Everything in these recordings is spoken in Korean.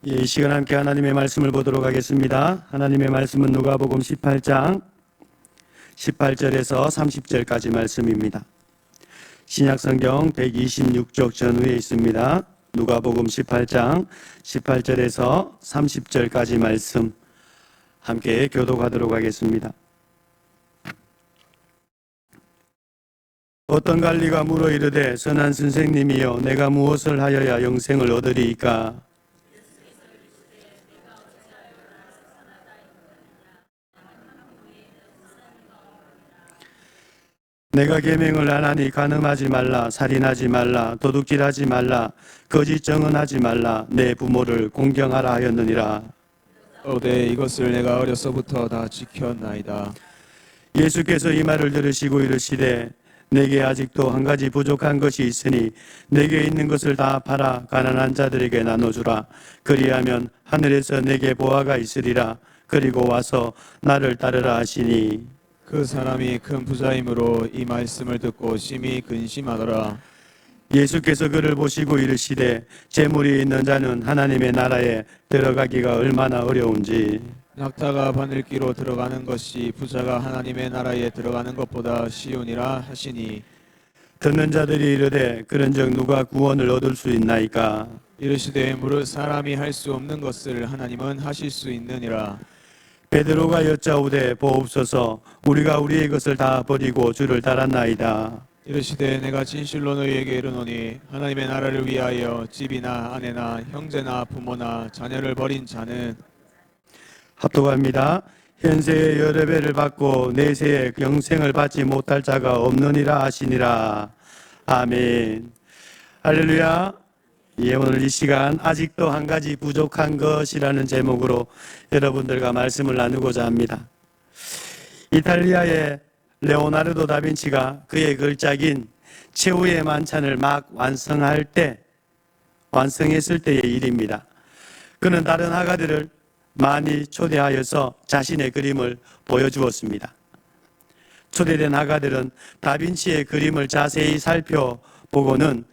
이 시간 함께 하나님의 말씀을 보도록 하겠습니다. 하나님의 말씀은 누가복음 18장 18절에서 30절까지 말씀입니다. 신약성경 126쪽 전후에 있습니다. 누가복음 18장 18절에서 30절까지 말씀 함께 교독하도록 하겠습니다. 어떤 관리가 물어 이르되 선한 선생님이여 내가 무엇을 하여야 영생을 얻으리이까? 내가 계명을 안 하니 간음하지 말라, 살인하지 말라, 도둑질하지 말라, 거짓 증언하지 말라, 내 부모를 공경하라 하였느니라. 네, 이것을 내가 어려서부터 다 지켰나이다. 예수께서 이 말을 들으시고 이르시되 내게 아직도 한 가지 부족한 것이 있으니 내게 있는 것을 다 팔아 가난한 자들에게 나눠주라. 그리하면 하늘에서 내게 보화가 있으리라. 그리고 와서 나를 따르라 하시니 그 사람이 큰 부자이므로 이 말씀을 듣고 심히 근심하더라. 예수께서 그를 보시고 이르시되 재물이 있는 자는 하나님의 나라에 들어가기가 얼마나 어려운지 낙타가 바늘기로 들어가는 것이 부자가 하나님의 나라에 들어가는 것보다 쉬우니라 하시니 듣는 자들이 이르되 그런즉 누가 구원을 얻을 수 있나이까? 이르시되 무릇 사람이 할 수 없는 것을 하나님은 하실 수 있느니라. 베드로가 여짜오되 보옵소서 우리가 우리의 것을 다 버리고 주를 따랐나이다. 이르시되 내가 진실로 너희에게 이르노니 하나님의 나라를 위하여 집이나 아내나 형제나 부모나 자녀를 버린 자는 합독합니다. 현세의 여러 배를 받고 내세의 영생을 받지 못할 자가 없느니라 하시니라. 아멘. 할렐루야. 예, 오늘 이 시간 아직도 한 가지 부족한 것이라는 제목으로 여러분들과 말씀을 나누고자 합니다. 이탈리아의 레오나르도 다빈치가 그의 걸작인 최후의 만찬을 막 완성했을 때의 일입니다. 그는 다른 화가들을 많이 초대하여서 자신의 그림을 보여주었습니다. 초대된 화가들은 다빈치의 그림을 자세히 살펴보고는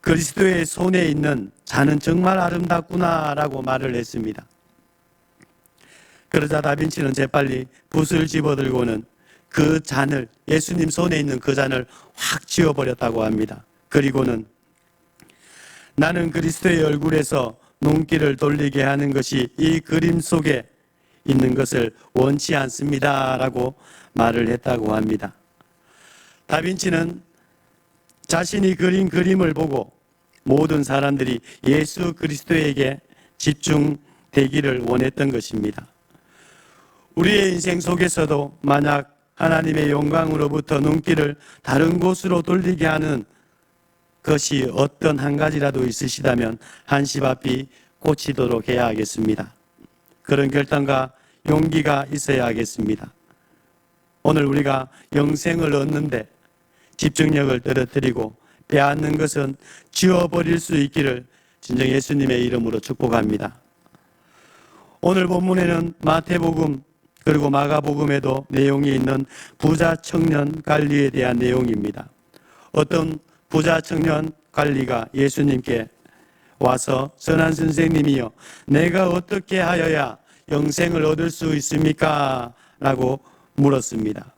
그리스도의 손에 있는 잔은 정말 아름답구나라고 말을 했습니다. 그러자 다빈치는 재빨리 붓을 집어들고는 그 잔을, 예수님 손에 있는 그 잔을 확 지워버렸다고 합니다. 그리고는 나는 그리스도의 얼굴에서 눈길을 돌리게 하는 것이 이 그림 속에 있는 것을 원치 않습니다 라고 말을 했다고 합니다. 다빈치는 자신이 그린 그림을 보고 모든 사람들이 예수 그리스도에게 집중되기를 원했던 것입니다. 우리의 인생 속에서도 만약 하나님의 영광으로부터 눈길을 다른 곳으로 돌리게 하는 것이 어떤 한 가지라도 있으시다면 한시 앞이 꽂히도록 해야 하겠습니다. 그런 결단과 용기가 있어야 하겠습니다. 오늘 우리가 영생을 얻는데 집중력을 떨어뜨리고 빼앗는 것은 지워버릴 수 있기를 진정 예수님의 이름으로 축복합니다. 오늘 본문에는 마태복음 그리고 마가복음에도 내용이 있는 부자 청년 관리에 대한 내용입니다. 어떤 부자 청년 관리가 예수님께 와서 선한 선생님이여 내가 어떻게 하여야 영생을 얻을 수 있습니까? 라고 물었습니다.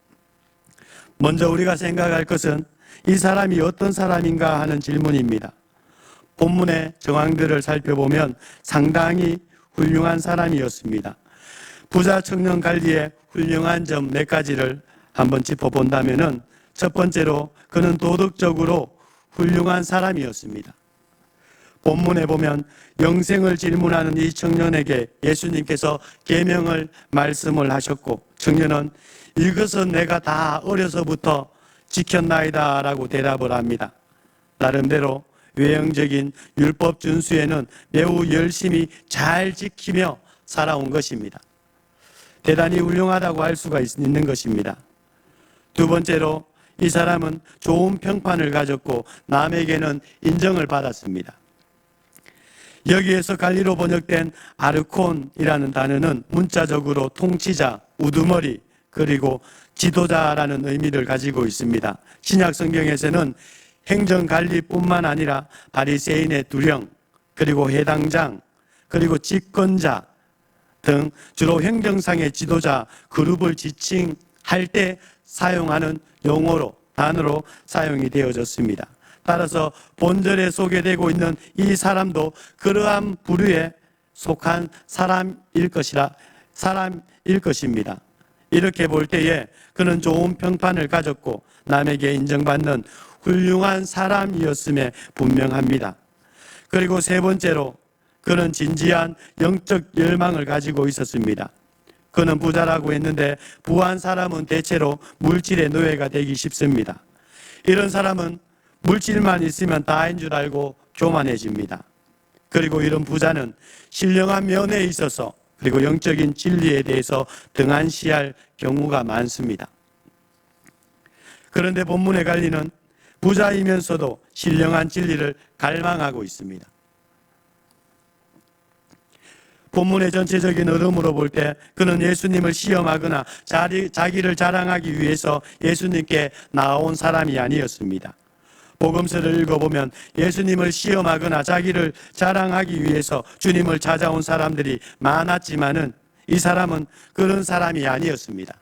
먼저 우리가 생각할 것은 이 사람이 어떤 사람인가 하는 질문입니다. 본문의 정황들을 살펴보면 상당히 훌륭한 사람이었습니다. 부자 청년 관리의 훌륭한 점 몇 가지를 한번 짚어본다면 첫 번째로 그는 도덕적으로 훌륭한 사람이었습니다. 본문에 보면 영생을 질문하는 이 청년에게 예수님께서 계명을 말씀을 하셨고 청년은 이것은 내가 다 어려서부터 지켰나이다 라고 대답을 합니다. 나름대로 외형적인 율법 준수에는 매우 열심히 잘 지키며 살아온 것입니다. 대단히 훌륭하다고 할 수가 있는 것입니다. 두 번째로 이 사람은 좋은 평판을 가졌고 남에게는 인정을 받았습니다. 여기에서 갈리로 번역된 아르콘이라는 단어는 문자적으로 통치자, 우두머리, 그리고 지도자라는 의미를 가지고 있습니다. 신약 성경에서는 행정관리뿐만 아니라 바리새인의 두령, 그리고 해당장, 그리고 집권자 등 주로 행정상의 지도자 그룹을 지칭할 때 사용하는 용어로 단어로 사용이 되어졌습니다. 따라서 본절에 소개되고 있는 이 사람도 그러한 부류에 속한 사람일 것입니다. 이렇게 볼 때에 그는 좋은 평판을 가졌고 남에게 인정받는 훌륭한 사람이었음에 분명합니다. 그리고 세 번째로 그는 진지한 영적 열망을 가지고 있었습니다. 그는 부자라고 했는데 부한 사람은 대체로 물질의 노예가 되기 쉽습니다. 이런 사람은 물질만 있으면 다인 줄 알고 교만해집니다. 그리고 이런 부자는 신령한 면에 있어서 그리고 영적인 진리에 대해서 등한시할 경우가 많습니다. 그런데 본문의 관리는 부자이면서도 신령한 진리를 갈망하고 있습니다. 본문의 전체적인 흐름으로 볼 때 그는 예수님을 시험하거나 자기를 자랑하기 위해서 예수님께 나온 사람이 아니었습니다. 복음서를 읽어보면 예수님을 시험하거나 자기를 자랑하기 위해서 주님을 찾아온 사람들이 많았지만은 이 사람은 그런 사람이 아니었습니다.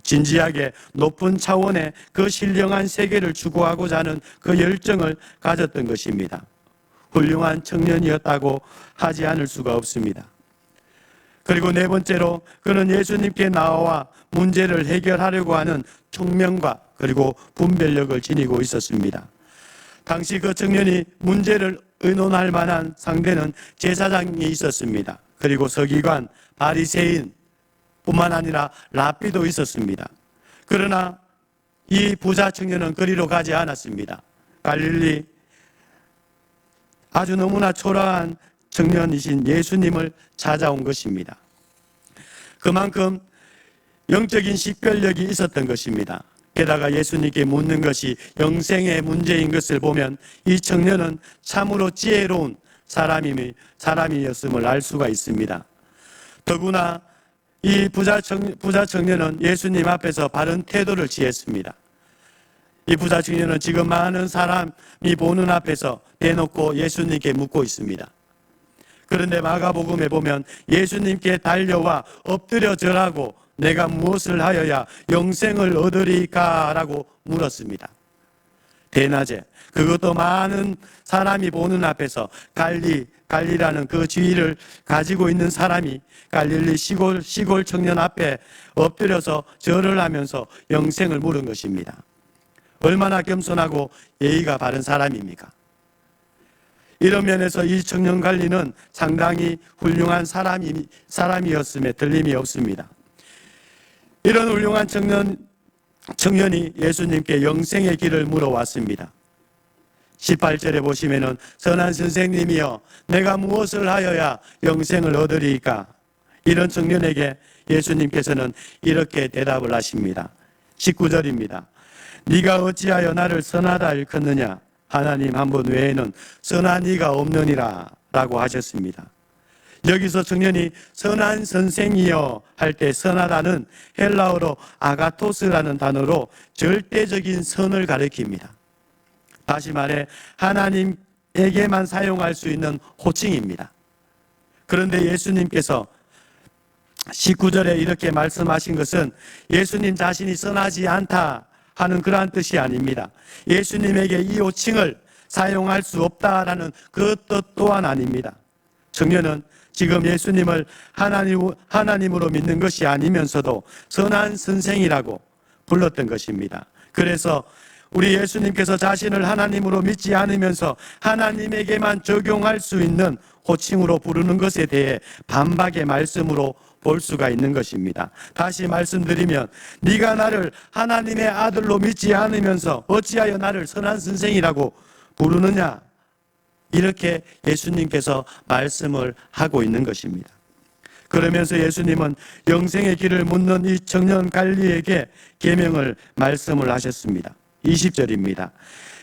진지하게 높은 차원의 그 신령한 세계를 추구하고자 하는 그 열정을 가졌던 것입니다. 훌륭한 청년이었다고 하지 않을 수가 없습니다. 그리고 네 번째로 그는 예수님께 나와 문제를 해결하려고 하는 총명과 그리고 분별력을 지니고 있었습니다. 당시 그 청년이 문제를 의논할 만한 상대는 제사장이 있었습니다. 그리고 서기관, 바리새인 뿐만 아니라 랍비도 있었습니다. 그러나 이 부자 청년은 그리로 가지 않았습니다. 갈릴리 아주 너무나 초라한 청년이신 예수님을 찾아온 것입니다. 그만큼 영적인 식별력이 있었던 것입니다. 게다가 예수님께 묻는 것이 영생의 문제인 것을 보면 이 청년은 참으로 지혜로운 사람이었음을 알 수가 있습니다. 더구나 이 부자 청년은 예수님 앞에서 바른 태도를 취했습니다. 이 부자 청년은 지금 많은 사람이 보는 앞에서 대놓고 예수님께 묻고 있습니다. 그런데 마가복음에 보면 예수님께 달려와 엎드려 절하고 내가 무엇을 하여야 영생을 얻으리까? 라고 물었습니다. 대낮에 그것도 많은 사람이 보는 앞에서 갈리라는 그 지위를 가지고 있는 사람이 갈릴리 시골 청년 앞에 엎드려서 절을 하면서 영생을 물은 것입니다. 얼마나 겸손하고 예의가 바른 사람입니까? 이런 면에서 이 청년 관리는 상당히 훌륭한 사람이었음에 틀림이 없습니다. 이런 훌륭한 청년이 예수님께 영생의 길을 물어왔습니다. 18절에 보시면은 선한 선생님이여 내가 무엇을 하여야 영생을 얻으리까? 이런 청년에게 예수님께서는 이렇게 대답을 하십니다. 19절입니다. 네가 어찌하여 나를 선하다 일컫느냐? 하나님 한 분 외에는 선한 이가 없느니라 라고 하셨습니다. 여기서 청년이 선한 선생이여 할 때 선하다는 헬라어로 아가토스라는 단어로 절대적인 선을 가리킵니다. 다시 말해 하나님에게만 사용할 수 있는 호칭입니다. 그런데 예수님께서 19절에 이렇게 말씀하신 것은 예수님 자신이 선하지 않다 하는 그러한 뜻이 아닙니다. 예수님에게 이 호칭을 사용할 수 없다라는 그 뜻 또한 아닙니다. 청년은 지금 예수님을 하나님으로 믿는 것이 아니면서도 선한 선생이라고 불렀던 것입니다. 그래서 우리 예수님께서 자신을 하나님으로 믿지 않으면서 하나님에게만 적용할 수 있는 호칭으로 부르는 것에 대해 반박의 말씀으로 볼 수가 있는 것입니다. 다시 말씀드리면 네가 나를 하나님의 아들로 믿지 않으면서 어찌하여 나를 선한 선생이라고 부르느냐? 이렇게 예수님께서 말씀을 하고 있는 것입니다. 그러면서 예수님은 영생의 길을 묻는 이 청년 갈리에게 계명을 말씀을 하셨습니다. 20절입니다.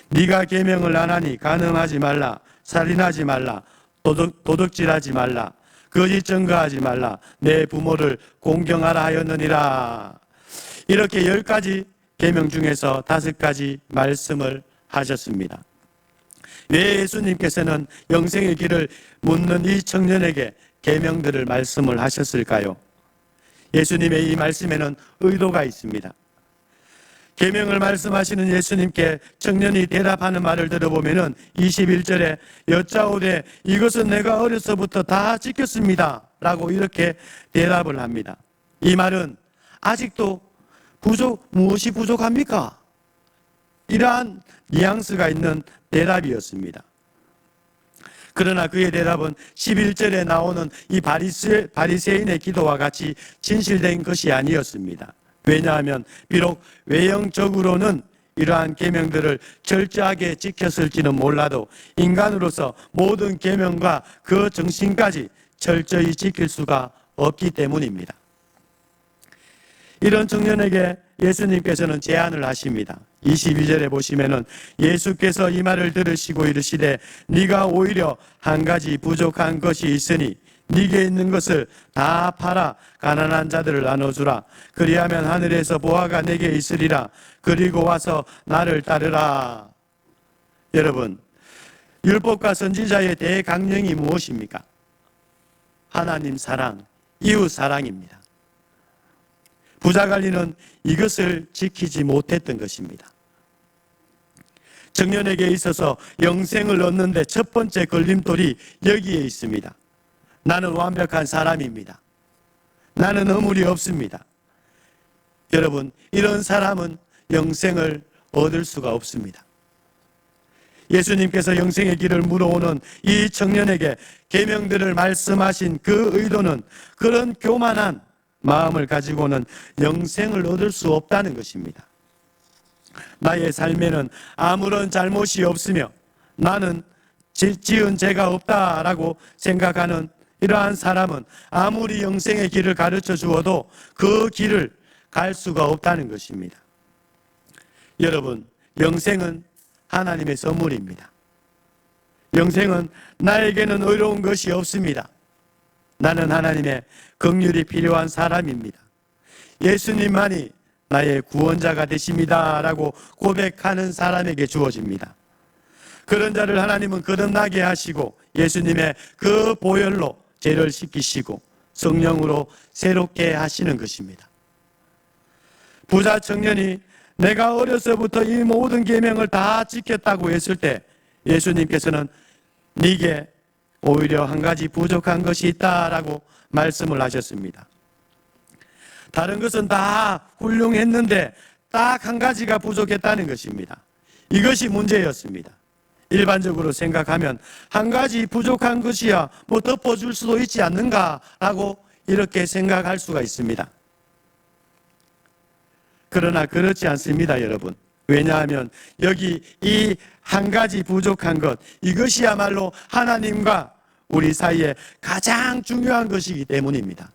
네가 계명을 안 하니 간음하지 말라, 살인하지 말라, 도둑질하지 말라, 거짓 증거하지 말라, 내 부모를 공경하라 하였느니라. 이렇게 10가지 계명 중에서 5가지 말씀을 하셨습니다. 왜 예수님께서는 영생의 길을 묻는 이 청년에게 계명들을 말씀을 하셨을까요? 예수님의 이 말씀에는 의도가 있습니다. 계명을 말씀하시는 예수님께 청년이 대답하는 말을 들어보면 21절에 여짜오되 이것은 내가 어려서부터 다 지켰습니다 라고 이렇게 대답을 합니다. 이 말은 아직도 무엇이 부족합니까? 이러한 뉘앙스가 있는 대답이었습니다. 그러나 그의 대답은 11절에 나오는 이 바리새인의 기도와 같이 진실된 것이 아니었습니다. 왜냐하면 비록 외형적으로는 이러한 계명들을 철저하게 지켰을지는 몰라도 인간으로서 모든 계명과 그 정신까지 철저히 지킬 수가 없기 때문입니다. 이런 청년에게 예수님께서는 제안을 하십니다. 22절에 보시면은 예수께서 이 말을 들으시고 이르시되 네가 오히려 한 가지 부족한 것이 있으니 네게 있는 것을 다 팔아 가난한 자들을 나눠주라. 그리하면 하늘에서 보화가 내게 있으리라. 그리고 와서 나를 따르라. 여러분, 율법과 선지자의 대강령이 무엇입니까? 하나님 사랑, 이웃 사랑입니다. 부자관리는 이것을 지키지 못했던 것입니다. 청년에게 있어서 영생을 얻는데 첫 번째 걸림돌이 여기에 있습니다. 나는 완벽한 사람입니다. 나는 허물이 없습니다. 여러분, 이런 사람은 영생을 얻을 수가 없습니다. 예수님께서 영생의 길을 물어오는 이 청년에게 계명들을 말씀하신 그 의도는 그런 교만한 마음을 가지고는 영생을 얻을 수 없다는 것입니다. 나의 삶에는 아무런 잘못이 없으며 나는 지은 죄가 없다라고 생각하는 이러한 사람은 아무리 영생의 길을 가르쳐 주어도 그 길을 갈 수가 없다는 것입니다. 여러분, 영생은 하나님의 선물입니다. 영생은 나에게는 의로운 것이 없습니다. 나는 하나님의 긍휼이 필요한 사람입니다. 예수님만이 나의 구원자가 되십니다 라고 고백하는 사람에게 주어집니다. 그런 자를 하나님은 거듭나게 하시고 예수님의 그 보혈로 죄를 씻기시고 성령으로 새롭게 하시는 것입니다. 부자 청년이 내가 어려서부터 이 모든 계명을 다 지켰다고 했을 때 예수님께서는 네게 오히려 한 가지 부족한 것이 있다라고 말씀을 하셨습니다. 다른 것은 다 훌륭했는데 딱 한 가지가 부족했다는 것입니다. 이것이 문제였습니다. 일반적으로 생각하면 한 가지 부족한 것이야 뭐 덮어줄 수도 있지 않는가라고 이렇게 생각할 수가 있습니다. 그러나 그렇지 않습니다, 여러분. 왜냐하면 여기 이 한 가지 부족한 것, 이것이야말로 하나님과 우리 사이에 가장 중요한 것이기 때문입니다.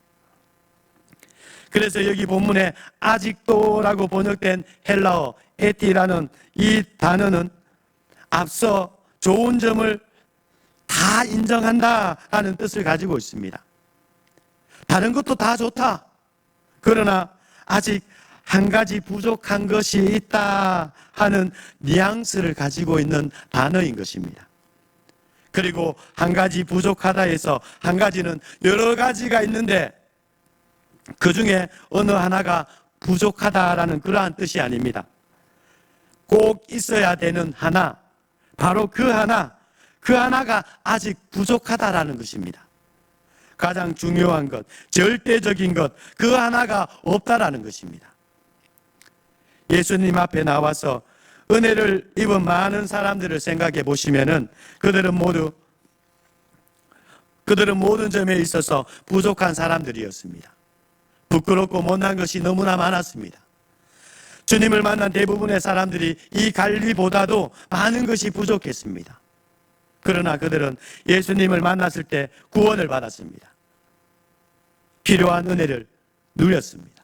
그래서 여기 본문에 아직도라고 번역된 헬라어 에티라는 이 단어는 앞서 좋은 점을 다 인정한다라는 뜻을 가지고 있습니다. 다른 것도 다 좋다. 그러나 아직 한 가지 부족한 것이 있다 하는 뉘앙스를 가지고 있는 단어인 것입니다. 그리고 한 가지 부족하다 해서 한 가지는 여러 가지가 있는데 그 중에 어느 하나가 부족하다라는 그러한 뜻이 아닙니다. 꼭 있어야 되는 하나, 바로 그 하나가 아직 부족하다라는 것입니다. 가장 중요한 것, 절대적인 것, 그 하나가 없다라는 것입니다. 예수님 앞에 나와서 은혜를 입은 많은 사람들을 생각해 보시면은 그들은 모든 점에 있어서 부족한 사람들이었습니다. 부끄럽고 못난 것이 너무나 많았습니다. 주님을 만난 대부분의 사람들이 이 관리보다도 많은 것이 부족했습니다. 그러나 그들은 예수님을 만났을 때 구원을 받았습니다. 필요한 은혜를 누렸습니다.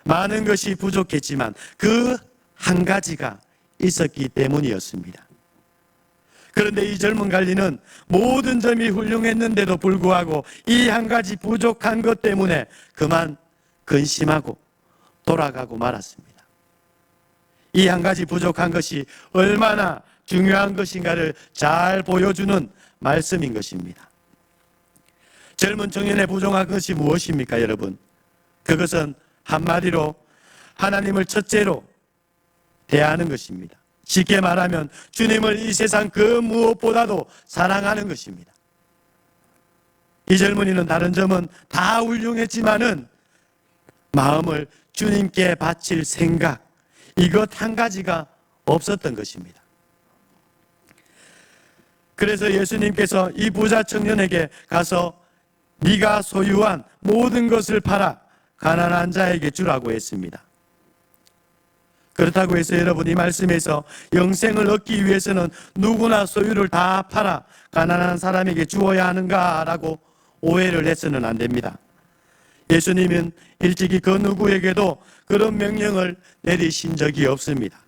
많은 것이 부족했지만 그 한 가지가 있었기 때문이었습니다. 그런데 이 젊은 관리는 모든 점이 훌륭했는데도 불구하고 이 한 가지 부족한 것 때문에 그만 근심하고 돌아가고 말았습니다. 이 한 가지 부족한 것이 얼마나 중요한 것인가를 잘 보여주는 말씀인 것입니다. 젊은 청년의 부정한 것이 무엇입니까, 여러분? 그것은 한마디로 하나님을 첫째로 대하는 것입니다. 쉽게 말하면 주님을 이 세상 그 무엇보다도 사랑하는 것입니다. 이 젊은이는 다른 점은 다 훌륭했지만은 마음을 주님께 바칠 생각, 이것 한 가지가 없었던 것입니다. 그래서 예수님께서 이 부자 청년에게 가서 네가 소유한 모든 것을 팔아 가난한 자에게 주라고 했습니다. 그렇다고 해서 여러분, 이 말씀에서 영생을 얻기 위해서는 누구나 소유를 다 팔아 가난한 사람에게 주어야 하는가라고 오해를 해서는 안 됩니다. 예수님은 일찍이 그 누구에게도 그런 명령을 내리신 적이 없습니다.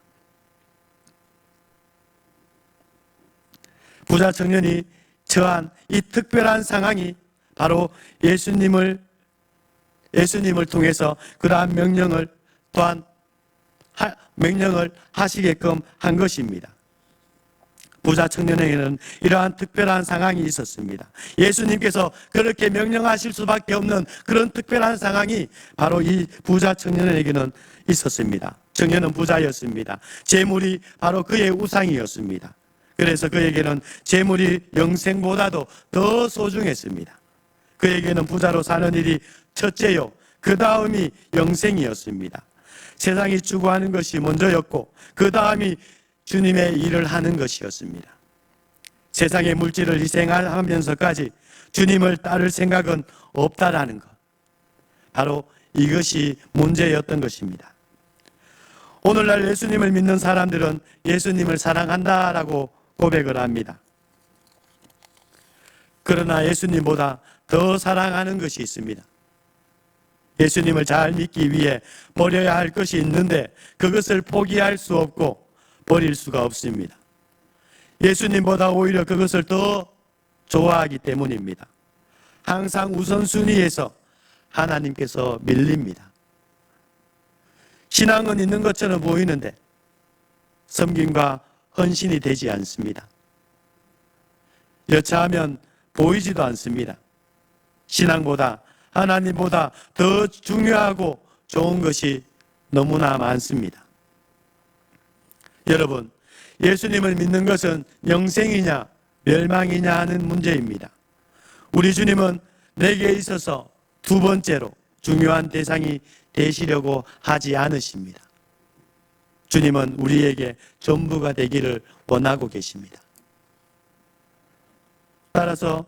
부자 청년이 처한 이 특별한 상황이 바로 예수님을 통해서 그러한 명령을 하시게끔 한 것입니다. 부자 청년에게는 이러한 특별한 상황이 있었습니다. 예수님께서 그렇게 명령하실 수밖에 없는 그런 특별한 상황이 바로 이 부자 청년에게는 있었습니다. 청년은 부자였습니다. 재물이 바로 그의 우상이었습니다. 그래서 그에게는 재물이 영생보다도 더 소중했습니다. 그에게는 부자로 사는 일이 첫째요, 그 다음이 영생이었습니다. 세상이 추구하는 것이 먼저였고 그 다음이 주님의 일을 하는 것이었습니다. 세상의 물질을 희생하면서까지 주님을 따를 생각은 없다라는 것, 바로 이것이 문제였던 것입니다. 오늘날 예수님을 믿는 사람들은 예수님을 사랑한다라고 고백을 합니다. 그러나 예수님보다 더 사랑하는 것이 있습니다. 예수님을 잘 믿기 위해 버려야 할 것이 있는데 그것을 포기할 수 없고 버릴 수가 없습니다. 예수님보다 오히려 그것을 더 좋아하기 때문입니다. 항상 우선순위에서 하나님께서 밀립니다. 신앙은 있는 것처럼 보이는데 섬김과 헌신이 되지 않습니다. 여차하면 보이지도 않습니다. 신앙보다, 하나님보다 더 중요하고 좋은 것이 너무나 많습니다. 여러분, 예수님을 믿는 것은 영생이냐 멸망이냐 하는 문제입니다. 우리 주님은 내게 있어서 두 번째로 중요한 대상이 되시려고 하지 않으십니다. 주님은 우리에게 전부가 되기를 원하고 계십니다. 따라서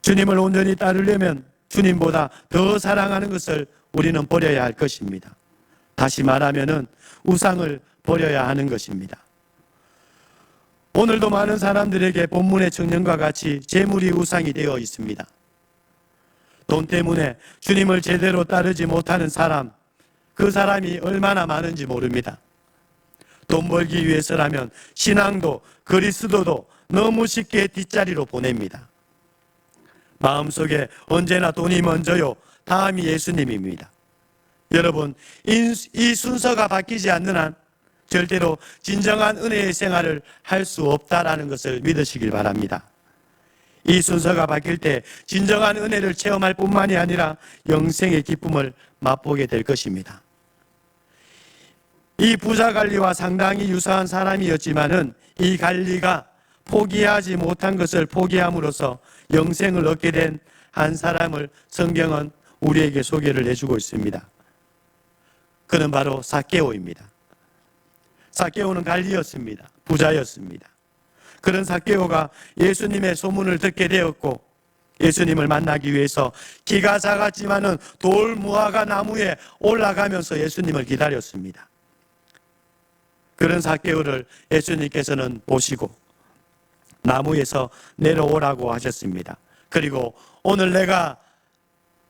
주님을 온전히 따르려면 주님보다 더 사랑하는 것을 우리는 버려야 할 것입니다. 다시 말하면은 우상을 버려야 하는 것입니다. 오늘도 많은 사람들에게 본문의 청년과 같이 재물이 우상이 되어 있습니다. 돈 때문에 주님을 제대로 따르지 못하는 사람, 그 사람이 얼마나 많은지 모릅니다. 돈 벌기 위해서라면 신앙도 그리스도도 너무 쉽게 뒷자리로 보냅니다. 마음속에 언제나 돈이 먼저요, 다음이 예수님입니다. 여러분, 이 순서가 바뀌지 않는 한 절대로 진정한 은혜의 생활을 할 수 없다라는 것을 믿으시길 바랍니다. 이 순서가 바뀔 때 진정한 은혜를 체험할 뿐만이 아니라 영생의 기쁨을 맛보게 될 것입니다. 이 부자 관리와 상당히 유사한 사람이었지만은 이 관리가 포기하지 못한 것을 포기함으로써 영생을 얻게 된 한 사람을 성경은 우리에게 소개를 해주고 있습니다. 그는 바로 삭개오입니다. 삭개오는 관리였습니다. 부자였습니다. 그런 삭개오가 예수님의 소문을 듣게 되었고 예수님을 만나기 위해서 키가 작았지만은 돌 무화과 나무에 올라가면서 예수님을 기다렸습니다. 그런 삭개오를 예수님께서는 보시고 나무에서 내려오라고 하셨습니다. 그리고 오늘 내가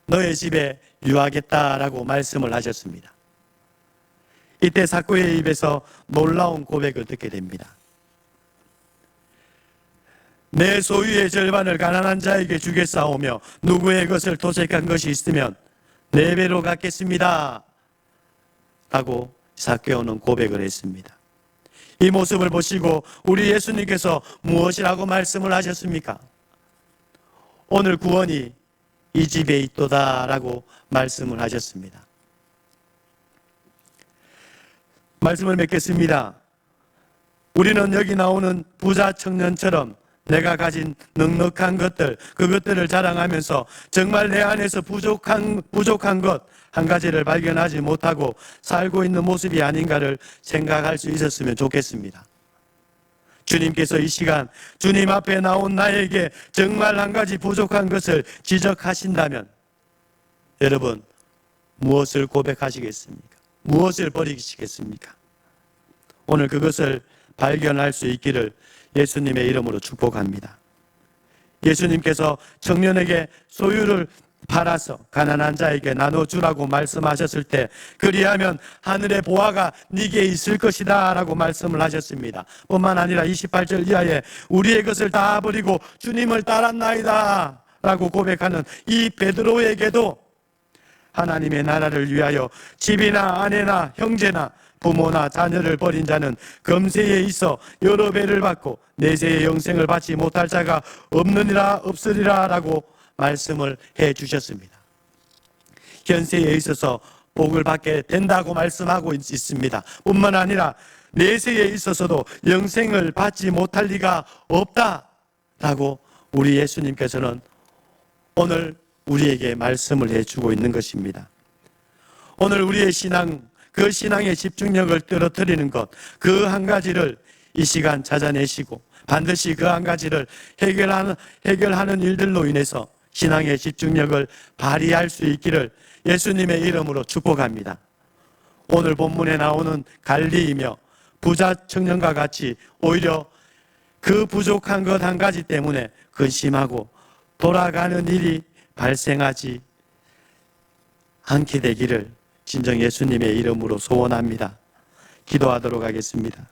너의 집에 유하겠다라고 말씀을 하셨습니다. 이때 삭개오의 입에서 놀라운 고백을 듣게 됩니다. 내 소유의 절반을 가난한 자에게 주겠사오며 누구의 것을 도색한 것이 있으면 4배로 갚겠습니다 라고 삭개오는 고백을 했습니다. 이 모습을 보시고 우리 예수님께서 무엇이라고 말씀을 하셨습니까? 오늘 구원이 이 집에 있도다라고 말씀을 하셨습니다. 말씀을 맺겠습니다. 우리는 여기 나오는 부자 청년처럼 내가 가진 넉넉한 것들, 그것들을 자랑하면서 정말 내 안에서 부족한 것 한 가지를 발견하지 못하고 살고 있는 모습이 아닌가를 생각할 수 있었으면 좋겠습니다. 주님께서 이 시간 주님 앞에 나온 나에게 정말 한 가지 부족한 것을 지적하신다면 여러분 무엇을 고백하시겠습니까? 무엇을 버리시겠습니까? 오늘 그것을 발견할 수 있기를 예수님의 이름으로 축복합니다. 예수님께서 청년에게 소유를 팔아서 가난한 자에게 나눠주라고 말씀하셨을 때 그리하면 하늘의 보화가 네게 있을 것이다 라고 말씀을 하셨습니다. 뿐만 아니라 28절 이하에 우리의 것을 다 버리고 주님을 따랐나이다 라고 고백하는 이 베드로에게도 하나님의 나라를 위하여 집이나 아내나 형제나 부모나 자녀를 버린 자는 금세에 있어 여러 배를 받고 내세의 영생을 받지 못할 자가 없으리라 라고 말씀을 해 주셨습니다. 현세에 있어서 복을 받게 된다고 말씀하고 있습니다. 뿐만 아니라 내세에 있어서도 영생을 받지 못할 리가 없다라고 우리 예수님께서는 오늘 우리에게 말씀을 해주고 있는 것입니다. 오늘 우리의 신앙, 그 신앙의 집중력을 떨어뜨리는 것, 그 한 가지를 이 시간 찾아내시고 반드시 그 한 가지를 해결하는 일들로 인해서 신앙의 집중력을 발휘할 수 있기를 예수님의 이름으로 축복합니다. 오늘 본문에 나오는 갈리이며 부자 청년과 같이 오히려 그 부족한 것 한 가지 때문에 근심하고 돌아가는 일이 발생하지 않게 되기를 진정 예수님의 이름으로 소원합니다. 기도하도록 하겠습니다.